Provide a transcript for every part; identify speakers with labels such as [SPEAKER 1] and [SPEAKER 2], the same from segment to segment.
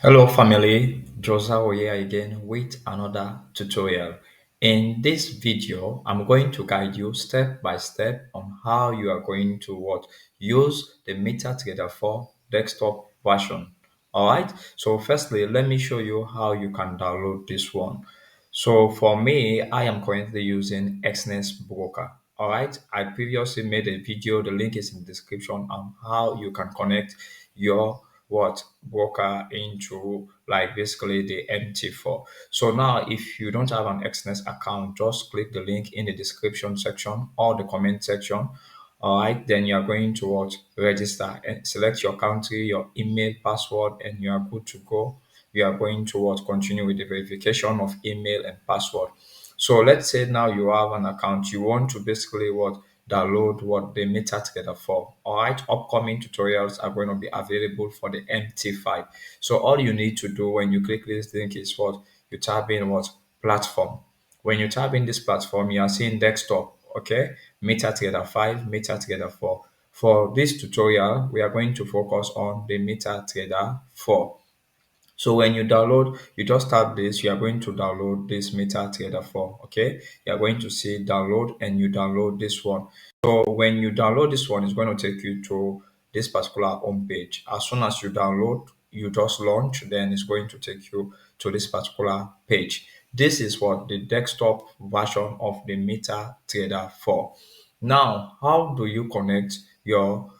[SPEAKER 1] Hello family, Josao here again with another tutorial. In this video, I'm going to guide you step by step on how you are going to use the MetaTrader 4 desktop version. Alright, so firstly, let me show you how you can download this one. So for me, I am currently using Exness Broker. All right, I previously made a video. The link is in the description on how you can connect your broker into like basically the MT4. So now, if you don't have an Exness account, just click the link in the description section or the comment section. All right, then you are going to register and select your country, your email, password, and you are good to go. You are going to continue with the verification of email and password. So let's say now you have an account, you want to basically download the MetaTrader for. All right, upcoming tutorials are going to be available for the MT5. So all you need to do when you click this link is you type in platform. When you type in this platform, you are seeing desktop, okay? MetaTrader 5, MetaTrader 4. For this tutorial, we are going to focus on the MetaTrader 4. So when you download, you just tap this, you are going to download this MetaTrader 4, okay? You are going to see download and you download this one. So when you download this one, it's going to take you to this particular home page. As soon as you download, you just launch, then it's going to take you to this particular page. This is what the desktop version of the MetaTrader 4. Now, how do you connect your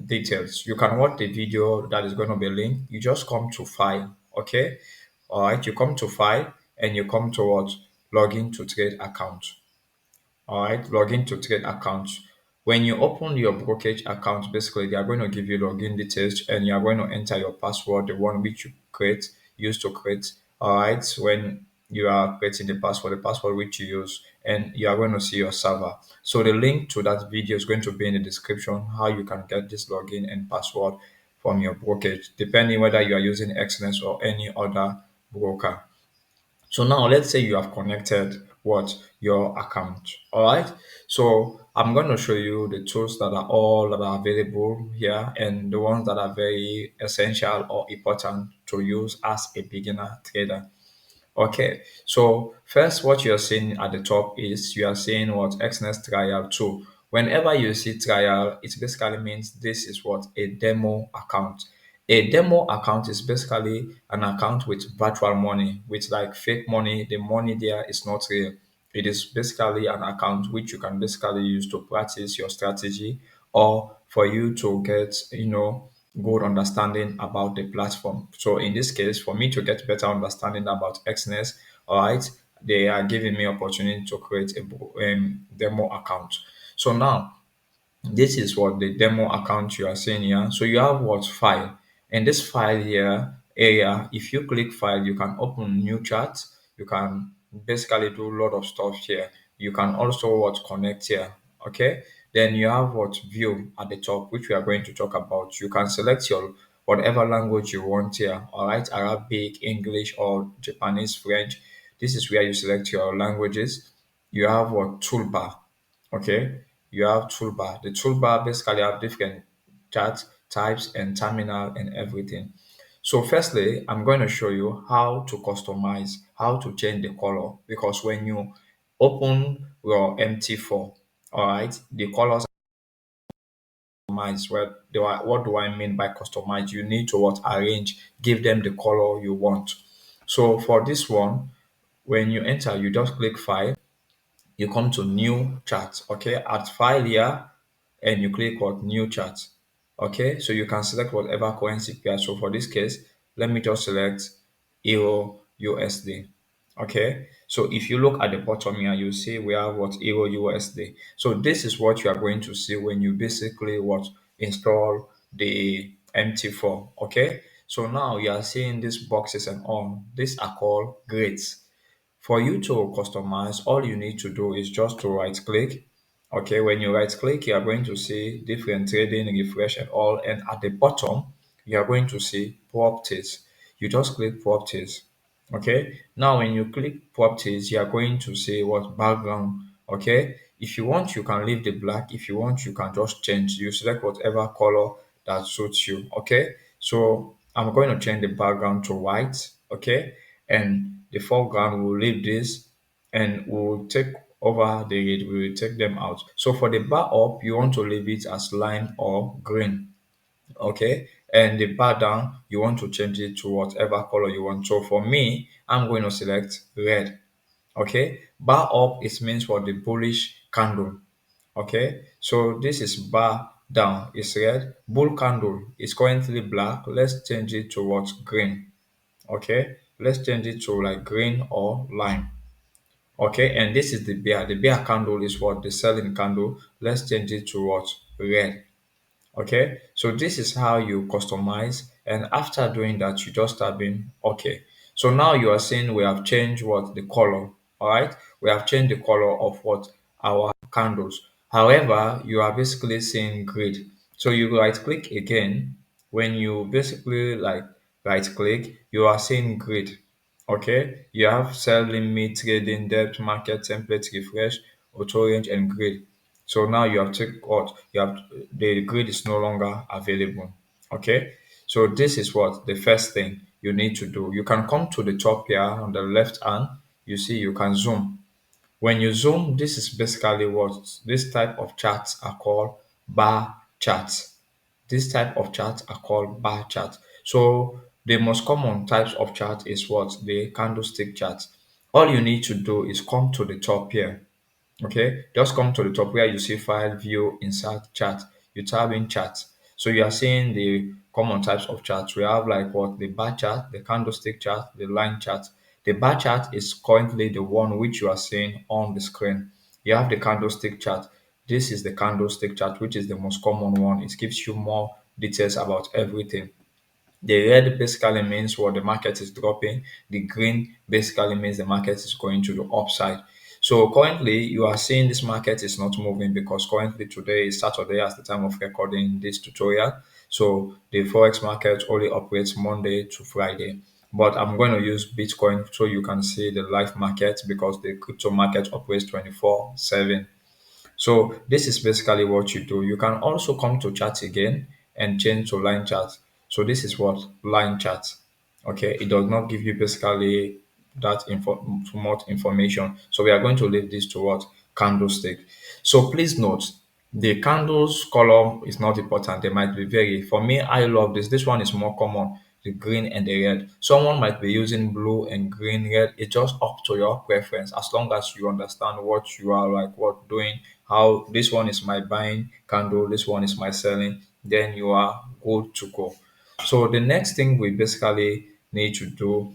[SPEAKER 1] details? You can watch the video that is going to be linked. You just come to file, okay? All right, you come to file and you come to login to trade account. All right, login to trade account. When you open your brokerage account, basically they are going to give you login details and you are going to enter your password, the one which you use to create. All right, when you are creating the password which you use, and you are going to see your server. So the link to that video is going to be in the description how you can get this login and password from your brokerage, depending whether you are using Excellence or any other broker. So now let's say you have connected your account. All right. So I'm going to show you the tools that are available here and the ones that are very essential or important to use as a beginner trader. Okay, so first, what you're seeing at the top is you are seeing XNS trial 2. Whenever you see trial, it basically means this is a demo account. A demo account is basically an account with virtual money, with like fake money. The money there is not real. It is basically an account which you can basically use to practice your strategy or for you to get, good understanding about the platform. So in this case, for me to get better understanding about XNS, all right, they are giving me opportunity to create a demo account. So now this is what the demo account you are seeing here. So you have file. In this file here area, if you click file, you can open new chart. You can basically do a lot of stuff here. You can also connect here. Okay. Then you have view at the top, which we are going to talk about. You can select your whatever language you want here. All right, Arabic, English, or Japanese, French. This is where you select your languages. You have toolbar. Okay, you have toolbar. The toolbar basically have different chart types and terminal and everything. So firstly, I'm going to show you how to customize, how to change the color, because when you open your MT4, all right, the colors customize. What do I mean by customize? You need to arrange, give them the color you want. So for this one, when you enter, you just click file, you come to new chart, okay, at file here, and you click new chart. Okay, so you can select whatever currency pair. So for this case, let me just select euro USD. Okay, so if you look at the bottom here, you see we have euro USD. So this is what you are going to see when you basically install the MT4. Okay, so now you are seeing these boxes and all. These are called grids. For you to customize, all you need to do is just to right click. Okay, when you right click, you are going to see different trading, refresh, and all. And at the bottom, you are going to see properties. You just click properties. Okay, now when you click properties, you are going to see what background. Okay, if you want, you can leave the black. If you want, you can just change. You select whatever color that suits you. Okay, so I'm going to change the background to white, okay? And the foreground, we'll leave this and we'll take over the red, we will take them out. So for the bar up, you want to leave it as lime or green, okay? And the bar down, you want to change it to whatever color you want. So for me, I'm going to select red, okay? Bar up, it means for the bullish candle, okay? So this is bar down, it's red. Bull candle is currently black. Let's change it to what? Green, okay? Let's change it to like green or lime. Okay, and this is the bear. The bear candle is what? The selling candle. Let's change it to what? Red. Okay, so this is how you customize, and after doing that you just type in okay. So now you are seeing we have changed what? The color. All right, we have changed the color of what? Our candles. However, you are basically seeing grid. So you right click again. When you basically like right click, you are seeing grid. Okay, you have sell limit, trading, depth, market, template, refresh, auto range, and grid. So now you have take what you have, the grid is no longer available. Okay, so this is what the first thing you need to do. You can come to the top here on the left hand. You see you can zoom. When you zoom, this is basically what this type of charts are called: bar charts. This type of charts are called bar charts. So the most common types of chart is what? The candlestick charts. All you need to do is come to the top here. Okay, just come to the top where you see file, view, insert, chart. You tab in chart. So you are seeing the common types of charts. We have like what? The bar chart, the candlestick chart, the line chart. The bar chart is currently the one which you are seeing on the screen. You have the candlestick chart. This is the candlestick chart, which is the most common one. It gives you more details about everything. The red basically means what? The market is dropping. The green basically means the market is going to the upside. So currently you are seeing this market is not moving because currently today is Saturday at the time of recording this tutorial. So the Forex market only operates Monday to Friday. But I'm going to use Bitcoin so you can see the live market because the crypto market operates 24/7. So this is basically what you do. You can also come to chart again and change to line chart. So this is what? Line chart. Okay, it does not give you basically that too much information. So we are going to leave this to what? Candlestick. So please note the candles color is not important. They might be very. For me, I love this. This one is more common, the green and the red. Someone might be using blue and green, red. It's just up to your preference as long as you understand what you are like what doing, how this one is my buying candle, this one is my selling, then you are good to go. So the next thing we basically need to do,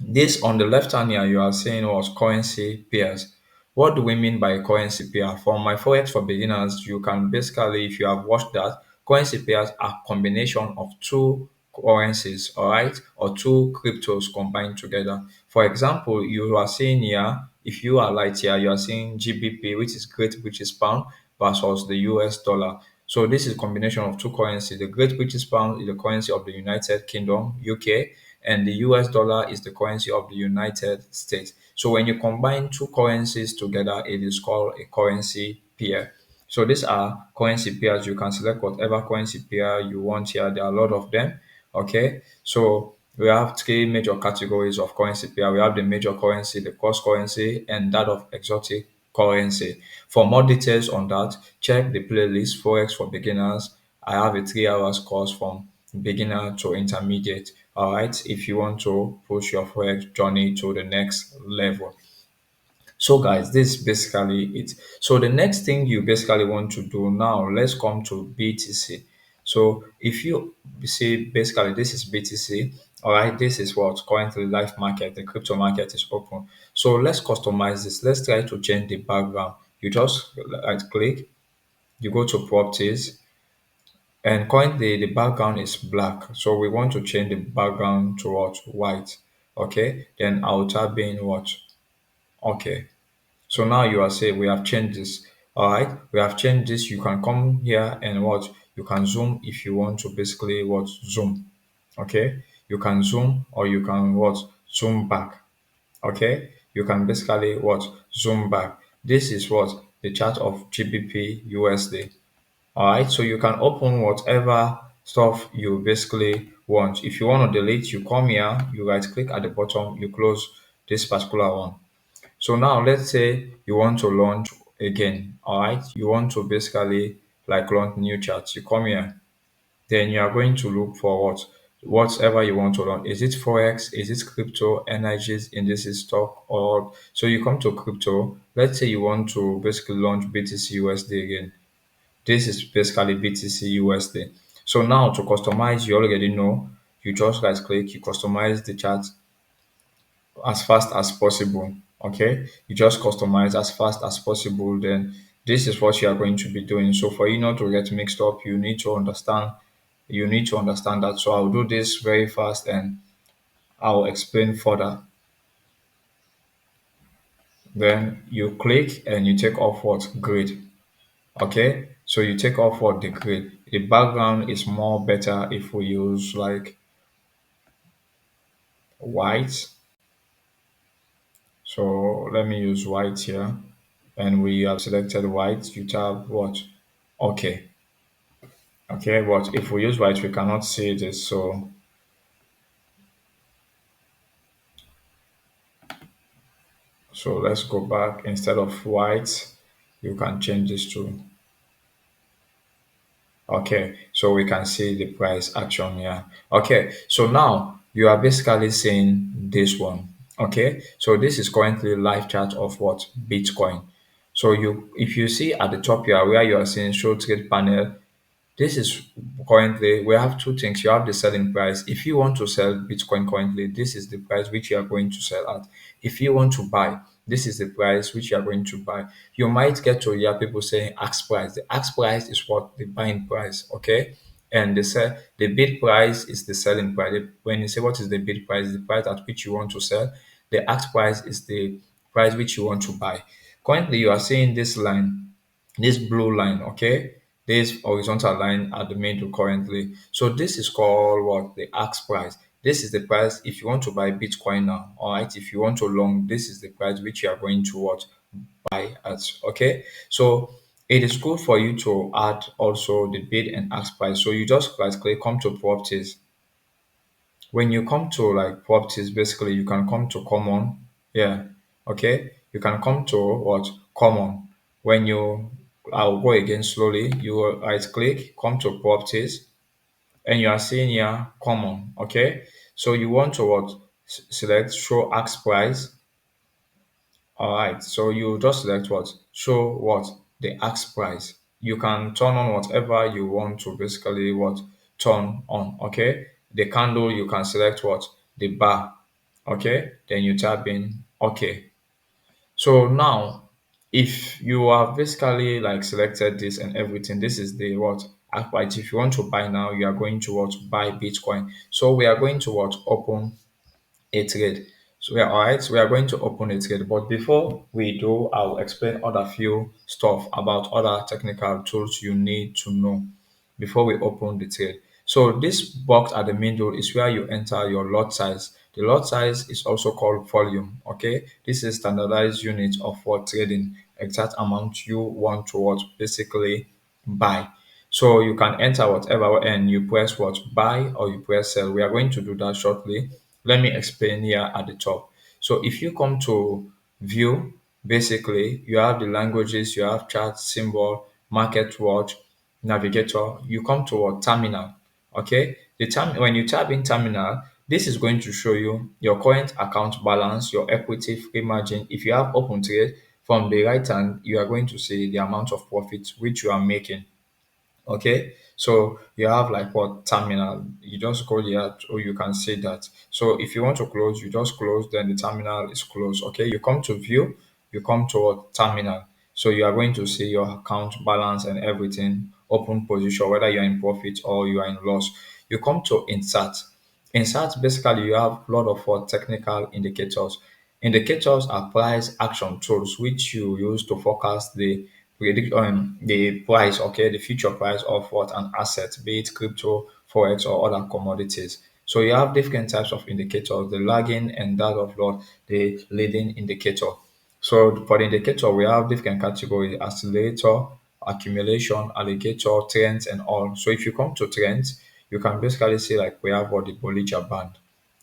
[SPEAKER 1] this on the left hand here, you are saying was currency pairs. What do we mean by currency pair? For my Forex for beginners, you can basically, if you have watched that, currency pairs are combination of two currencies, all right, or two cryptos combined together. For example, you are seeing here, if you are right here, you are seeing GBP, which is Great British Pound, versus the US dollar. So this is combination of two currencies. The Great British Pound is the currency of the United Kingdom, UK, and the US dollar is the currency of the United States. So when you combine two currencies together, it is called a currency pair. So these are currency pairs. You can select whatever currency pair you want here. There are a lot of them. Okay. So we have three major categories of currency pair. We have the major currency, the cross currency, and that of exotic currency. For more details on that, check the playlist Forex for beginners. I have a 3 hours course from beginner to intermediate. All right, if you want to push your Forex journey to the next level. So guys, this is basically it. So the next thing you basically want to do now, let's come to BTC. So if you see, basically this is BTC. All right, this is what currently live market, the crypto market is open. So let's customize this. Let's try to change the background. You just right click, you go to properties, and currently the background is black. So we want to change the background to what? White. Okay, then I'll type in what? Okay. So now you are saying we have changed this. All right, we have changed this. You can come here and what? You can zoom if you want to basically what? Zoom. Okay, you can zoom or you can what? Zoom back. Okay, you can basically what? Zoom back. This is what? The chart of GBP USD. All right, so you can open whatever stuff you basically want. If you want to delete, you come here, you right click at the bottom, you close this particular one. So now let's say you want to launch again, all right? You want to basically like launch new charts. You come here, then you are going to look for whatever you want to launch. Is it Forex? Is it crypto, energies, indices, stock, or so you come to crypto. Let's say you want to basically launch BTC USD again. This is basically BTC USD. So now to customize, you already know, you just right click, you customize the chart as fast as possible. Okay, you just customize as fast as possible. Then this is what you are going to be doing. So for you not to get mixed up, you need to understand that. So I'll do this very fast and I'll explain further. Then you click and you take off what grid. Okay, so you take off what the grid. The background is more better if we use like white. So let me use white here. And we have selected white. You tap what? Okay. Okay, but if we use white, we cannot see this. So let's go back. Instead of white, you can change this to okay. So we can see the price action here. Okay, so now you are basically seeing this one. Okay, so this is currently live chart of what Bitcoin. So you if you see at the top here where you are seeing show trade panel, this is currently, we have two things. You have the selling price. If you want to sell Bitcoin currently, this is the price which you are going to sell at. If you want to buy, this is the price which you are going to buy. You might get to hear people saying ask price. The ask price is what the buying price, okay? And the bid price is the selling price. When you say what is the bid price, the price at which you want to sell. The ask price is the price which you want to buy. Currently, you are seeing this line, this blue line, okay? This horizontal line at the middle currently. So this is called what? The ask price. This is the price if you want to buy Bitcoin now. All right. If you want to long, this is the price which you are going to what buy at. Okay. So it is good for you to add also the bid and ask price. So you just right click, come to properties. When you come to like properties, basically you can come to common. Yeah. Okay. You can come to what? Common. When you I'll go again slowly. You will right click, come to properties, and you are seeing here common. Okay. So you want to what? Select show ask price. All right. So you just select what? Show what? The ask price. You can turn on whatever you want to basically what? Turn on. Okay. The candle, you can select what? The bar. Okay. Then you tap in okay. So now, if you have basically like selected this and everything, this is the what ask price. If you want to buy now, you are going to what buy Bitcoin. So we are going to what open a trade. So we are all right. We are going to open a trade, but before we do, I'll explain other few stuff about other technical tools you need to know before we open the trade. So this box at the middle is where you enter your lot size. The lot size is also called volume. Okay, this is standardized unit of what trading exact amount you want to what basically buy. So you can enter whatever and you press what buy or you press sell. We are going to do that shortly. Let me explain here at the top. So if you come to view, basically you have the languages, you have chart, symbol, market watch, navigator. You come to a terminal. Okay, when you tab in terminal, this is going to show you your current account balance, your equity free margin. If you have open trade, from the right hand, you are going to see the amount of profit which you are making. Okay, so you have like what terminal, you just go here or you can see that. So if you want to close, you just close, then the terminal is closed. Okay, you come to view, you come to what terminal. So you are going to see your account balance and everything, open position, whether you're in profit or you are in loss. You come to insert. Insert, basically you have a lot of what technical indicators. Indicators are price action tools which you use to forecast the predict the price, okay, the future price of what an asset, be it crypto, forex, or other commodities. So you have different types of indicators: the lagging and that of what the leading indicator. So for the indicator, we have different categories: accelerator, accumulation, alligator, trends, and all. So if you come to trends, you can basically see like we have what the Bollinger Band,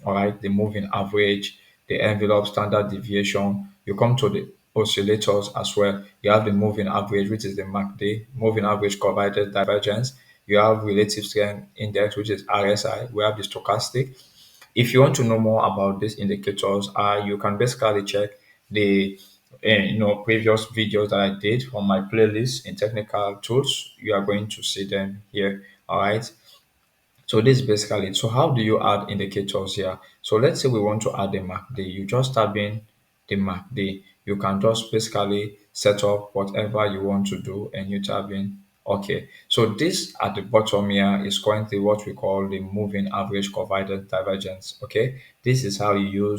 [SPEAKER 1] all right, the moving average, the envelope, standard deviation. You come to the oscillators as well. You have the moving average, which is the MACD, moving average correlated divergence. You have relative strength index, which is RSI. We have the stochastic. If you want to know more about these indicators, you can basically check the previous videos that I did on my playlist in technical tools. You are going to see them here. All right. So this is basically it. So how do you add indicators here? So let's say we want to add a MACD. You just type in the MACD. You can just basically set up whatever you want to do and you type in okay. So this at the bottom here is currently what we call the moving average combined divergence. Okay. This is how you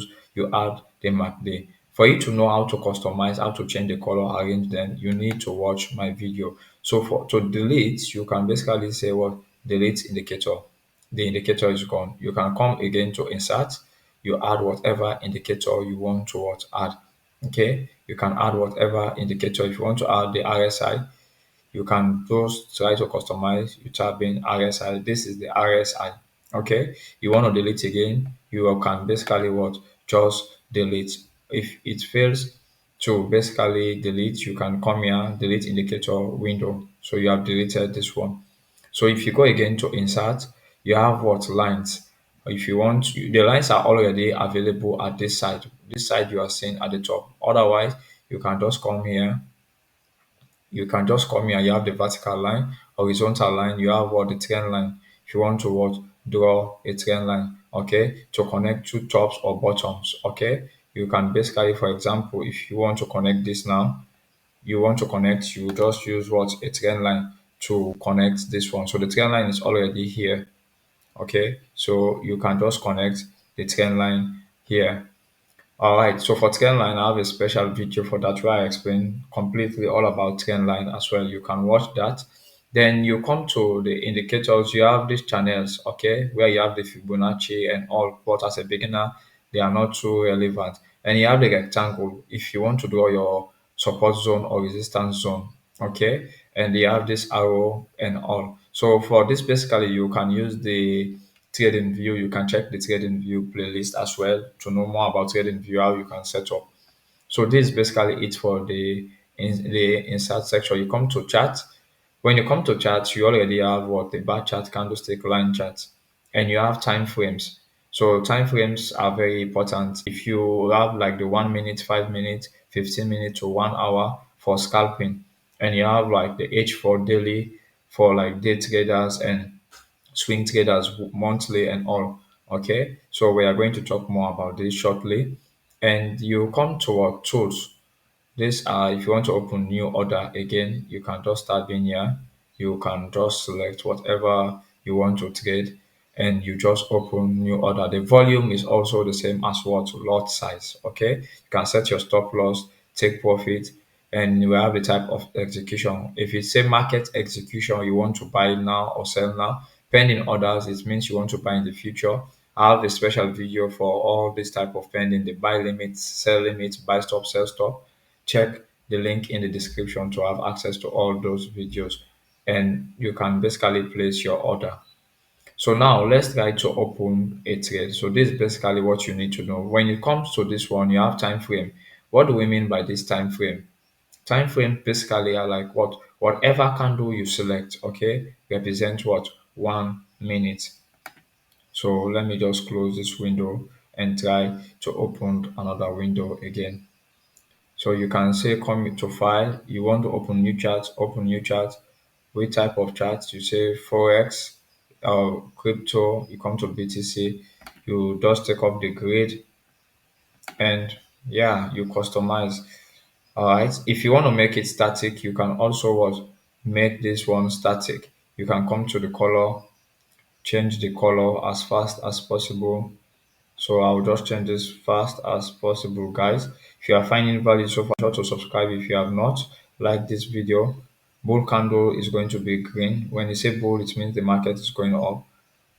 [SPEAKER 1] add the MACD. For you to know how to customize, how to change the color, arrange them, you need to watch my video. So for to delete, you can basically say what delete indicator. The indicator is gone. You can come again to insert. You add whatever indicator you want to add. Okay, you can add whatever indicator. If you want to add the RSI, you can just try to customize. You type in RSI. This is the RSI. Okay, you want to delete again, you can basically what just delete. If it fails to basically delete, you can come here, delete indicator window. So you have deleted this one. So if you go again to insert, you have what lines. If you want, the lines are already available at this side. This side you are seeing at the top. Otherwise, you can just come here. You can just come here. You have the vertical line, horizontal line. You have what the trend line. If you want to what draw a trend line, okay, to connect two tops or bottoms, okay. You can basically, for example, if you want to connect this now, you want to connect, you just use what a trend line to connect this one. So the trend line is already here. Okay, so you can just connect the trend line here. All right, so for trend line, I have a special video for that where I explain completely all about trend line as well. You can watch that. Then you come to the indicators, you have these channels, okay, where you have the Fibonacci and all, but as a beginner, they are not too relevant. And you have the rectangle if you want to draw your support zone or resistance zone, okay, and you have this arrow and all. So for this, basically, you can use the trading view. You can check the trading view playlist as well to know more about trading view, how you can set up. So this is basically it for the insert section. You come to chart. When you come to charts, you already have what the bar chart, candlestick, line chart, and you have time frames. So time frames are very important. If you have like the 1 minute, 5 minutes, 15 minutes to 1 hour for scalping, and you have like the H for daily for like day traders and swing traders monthly and all. Okay, so we are going to talk more about this shortly. And you come to our tools. This if you want to open new order again, you can just start in here. You can just select whatever you want to trade and you just open new order. The volume is also the same as what lot size. Okay, you can set your stop loss, take profit, and you have the type of execution. If it's say market execution, you want to buy now or sell now. Pending orders, it means you want to buy in the future. I have a special video for all this type of pending, the buy limits, sell limits, buy stop, sell stop. Check the link in the description to have access to all those videos and you can basically place your order. So now let's try to open a trade. So this is basically what you need to know. When it comes to this one, you have time frame. What do we mean by this time frame? Time frame basically are like whatever candle you select, okay, represent what 1 minute. So let me just close this window and try to open another window again. So you can say come to file, you want to open new chart. Which type of chart? You say Forex, crypto, you come to BTC, you just take up the grid and yeah, you customize. All right. If you want to make it static, you can also what make this one static. You can come to the color, change the color as fast as possible. So I'll just change this fast as possible, guys. If you are finding value so far, sure to subscribe if you have not. Like this video. Bull candle is going to be green. When you say bull, it means the market is going up.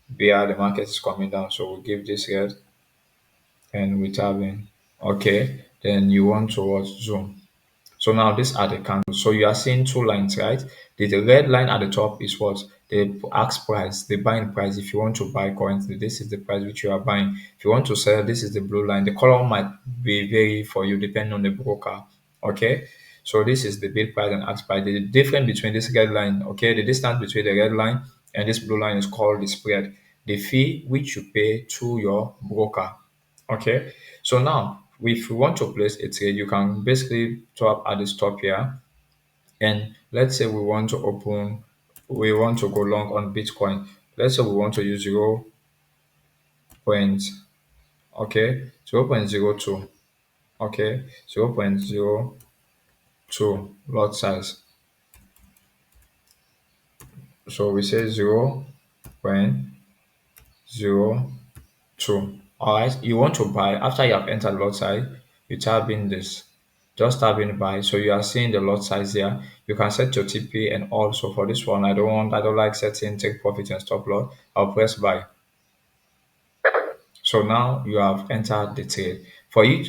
[SPEAKER 1] Bear, the market is coming down. So we'll give this red and we tab in. Okay. Then you want to watch zoom. So now these are the candles. So you are seeing two lines, right? The red line at the top is what? they ask price, the buying price. If you want to buy currently, this is the price which you are buying. If you want to sell, this is the blue line. The color might be vary for you depending on the broker. Okay, so this is the bid price and ask price. The difference between this red line, okay, the distance between the red line and this blue line is called the spread, the fee which you pay to your broker. Okay, so now if you want to place a trade, you can basically tap at the stop here, and let's say we want to go long on Bitcoin. Let's say we want to use 0 point, okay, 0.02, okay, 0.02 lot size. So we say 0.02. All right, you want to buy after you have entered lot size, you type in this, just type in buy. So you are seeing the lot size here. You can set your TP, and also for this one, I don't like setting take profit and stop loss. I'll press buy. So now you have entered the trade.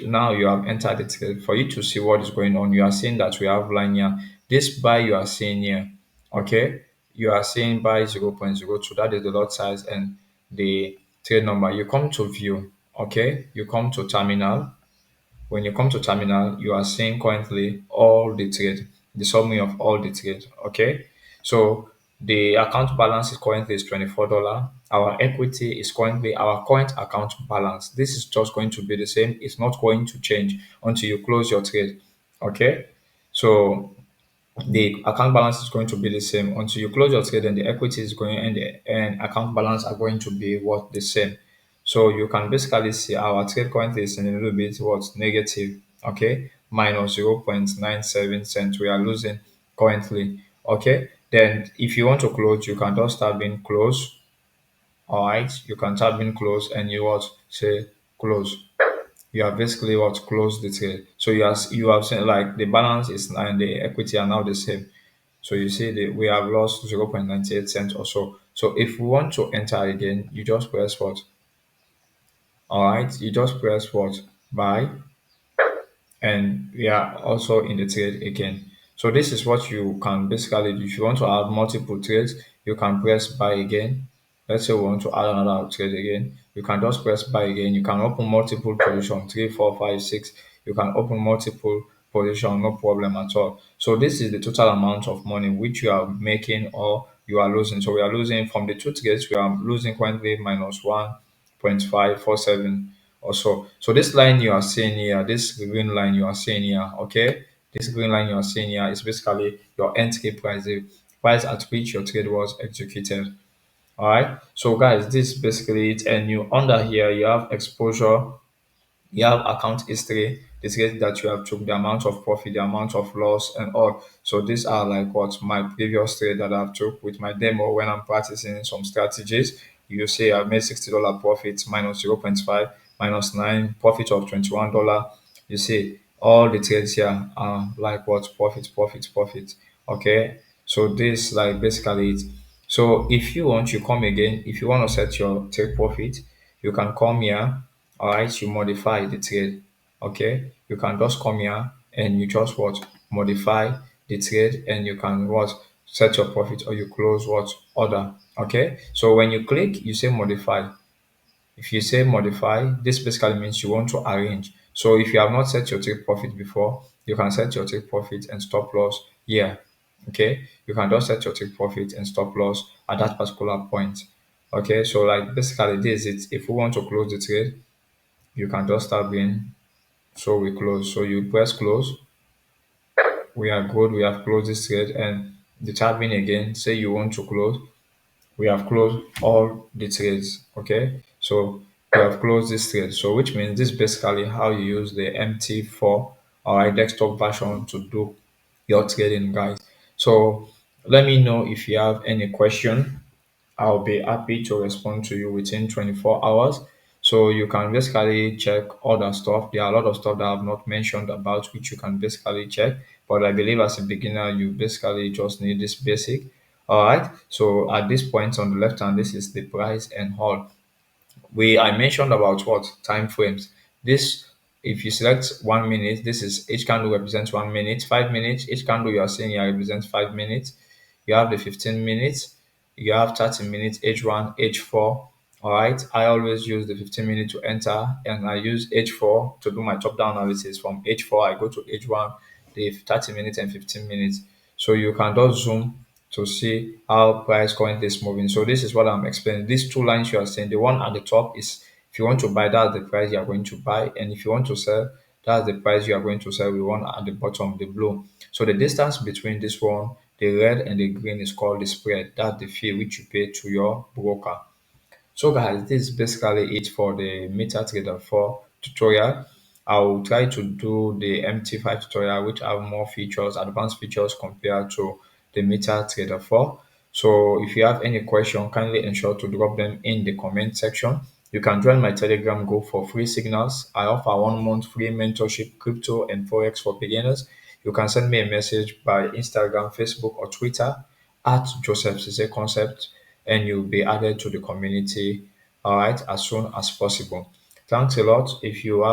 [SPEAKER 1] Now you have entered the trade. For you to see what is going on, you are seeing that we have line here. This buy you are seeing here, okay? You are seeing buy 0.02. That is the lot size and the trade number. You come to view, okay? You come to terminal. When you come to terminal, you are seeing currently all the trade, the summary of all the trade. Okay. So the account balance is currently is $24. Our equity is currently our current account balance. This is just going to be the same. It's not going to change until you close your trade. Okay. So the account balance is going to be the same until you close your trade, and the equity is going and the and account balance are going to be what the same. So you can basically see our trade currently is in a little bit what's negative, okay, minus 0.97 cents. We are losing currently, okay. Then if you want to close, you can just type in close. All right, you can type in close and you what say close. You have basically what closed the trade. So you have seen like the balance is and the equity are now the same. So you see that we have lost 0.98 cents or so. So if we want to enter again, you just press what? All right, you just press what? Buy, and we are also in the trade again. So this is what you can basically do. If you want to add multiple trades, you can press buy again. Let's say we want to add another trade again. You can just press buy again. You can open multiple position, three, four, five, six. You can open multiple position, no problem at all. So this is the total amount of money which you are making or you are losing. So we are losing from the two trades, we are losing currently minus 1.547 or so. So this line you are seeing here, this green line you are seeing here, okay? This green line you are seeing here is basically your entry price, the price at which your trade was executed. All right. So guys, this is basically it. And you under here you have exposure, you have account history, the trade that you have took, the amount of profit, the amount of loss, and all. So these are like what my previous trade that I've took with my demo when I'm practicing some strategies. You say I made $60 profit minus 0.5 minus 9 profit of $21. You see all the trades here are like what profit, profit, profit. Okay. So this like basically it. So if you want, you come again. If you want to set your take profit, you can come here. All right, you modify the trade. Okay, you can just come here and you just what modify the trade, and you can what set your profit or you close what order. Okay, so when you click, you say modify. If you say modify, this basically means you want to arrange. So if you have not set your take profit before, you can set your take profit and stop loss here. Okay, you can just set your take profit and stop loss at that particular point. Okay, so like basically this is it. If we want to close the trade, you can just type in so we close. So you press close. We are good. We have closed this trade, and the tab in again. Say you want to close. We have closed all the trades. Okay, so we have closed this trade. So which means this is basically how you use the MT4 or a desktop version to do your trading, guys. So let me know if you have any question. I'll be happy to respond to you within 24 hours. So you can basically check all that stuff. There are a lot of stuff that I've not mentioned about which you can basically check. But I believe as a beginner, you basically just need this basic. All right. So at this point on the left hand, this is the price and all. I mentioned about what time frames. This if you select 1 minute, this is each candle represents 1 minute, 5 minutes, each candle you are seeing here represents 5 minutes. You have the 15 minutes, You have 30 minutes, H1, H4. All right. I always use the 15 minutes to enter, and I use H4 to do my top down analysis. From H4, I go to H1, the 30 minutes and 15 minutes. So you can just zoom to see how price currently is moving. So this is what I'm explaining. These two lines you are seeing, the one at the top is if you want to buy, that's the price you are going to buy. And if you want to sell, that's the price you are going to sell. We want at the bottom, the blue. So the distance between this one, the red and the green, is called the spread. That's the fee which you pay to your broker. So guys, this is basically it for the MetaTrader 4 tutorial. I will try to do the MT5 tutorial, which have more features, advanced features compared to the MetaTrader 4. So if you have any question, kindly ensure to drop them in the comment section. You can join my Telegram group for free signals. I offer 1 month free mentorship, crypto and Forex for beginners. You can send me a message by Instagram, Facebook, or Twitter at Joseph Cisse Concept, and you'll be added to the community, all right, as soon as possible. Thanks a lot. If you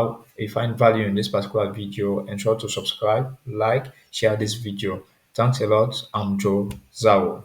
[SPEAKER 1] find value in this particular video, ensure to subscribe, like, share this video. Thanks a lot. I'm Joe Zhao.